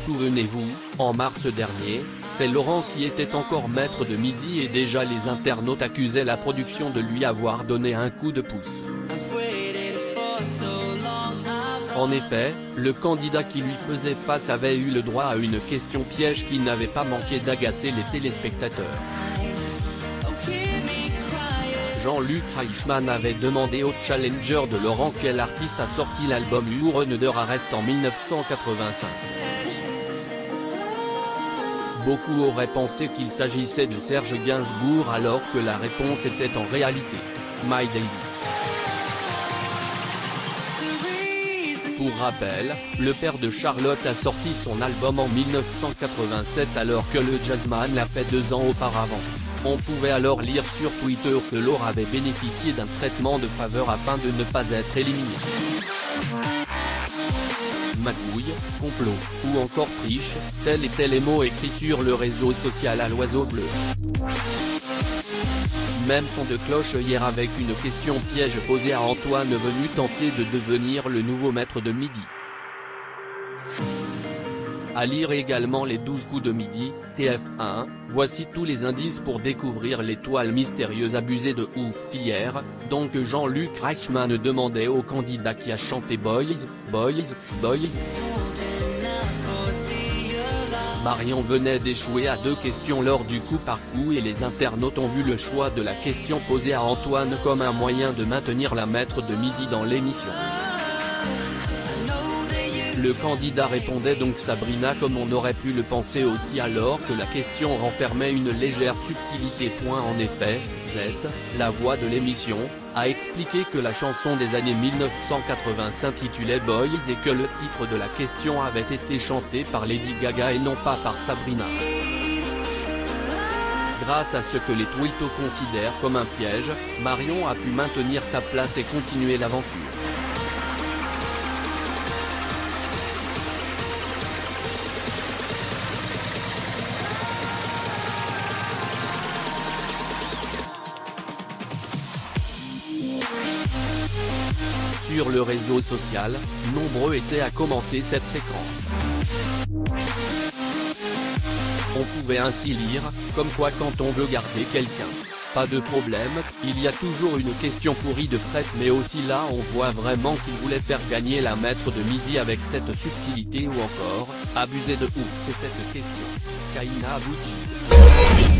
Souvenez-vous, en mars dernier, c'est Laurent qui était encore maître de Midi et déjà les internautes accusaient la production de lui avoir donné un coup de pouce. En effet, le candidat qui lui faisait face avait eu le droit à une question piège qui n'avait pas manqué d'agacer les téléspectateurs. Jean-Luc Reichmann avait demandé au challenger de Laurent quel artiste a sorti l'album You're Under Arrest en 1985. Beaucoup auraient pensé qu'il s'agissait de Serge Gainsbourg alors que la réponse était en réalité Miles Davis. Pour rappel, le père de Charlotte a sorti son album en 1987 alors que le jazzman l'a fait 2 ans auparavant. On pouvait alors lire sur Twitter que Laure avait bénéficié d'un traitement de faveur afin de ne pas être éliminé. Magouille, complot, ou encore triche, tels étaient les mots écrits sur le réseau social à l'oiseau bleu. Même son de cloche hier avec une question piège posée à Antoine venu tenter de devenir le nouveau maître de Midi. À lire également les 12 coups de Midi, TF1, voici tous les indices pour découvrir l'étoile mystérieuse abusée de ouf hier, donc Jean-Luc Reichmann demandait au candidat qui a chanté Boys, Boys, Boys. Marion venait d'échouer à 2 questions lors du coup par coup et les internautes ont vu le choix de la question posée à Antoine comme un moyen de maintenir la maître de Midi dans l'émission. Le candidat répondait donc Sabrina comme on aurait pu le penser aussi alors que la question renfermait une légère subtilité. En effet, Z, la voix de l'émission, a expliqué que la chanson des années 1980 s'intitulait Boys et que le titre de la question avait été chanté par Lady Gaga et non pas par Sabrina. Grâce à ce que les twittos considèrent comme un piège, Marion a pu maintenir sa place et continuer l'aventure. Sur le réseau social, nombreux étaient à commenter cette séquence. On pouvait ainsi lire, comme quoi quand on veut garder quelqu'un, pas de problème, il y a toujours une question pourrie de prête mais aussi là on voit vraiment qu'il voulait faire gagner la maître de Midi avec cette subtilité ou encore, abuser de ouf. Et cette question, Kaina Abouti.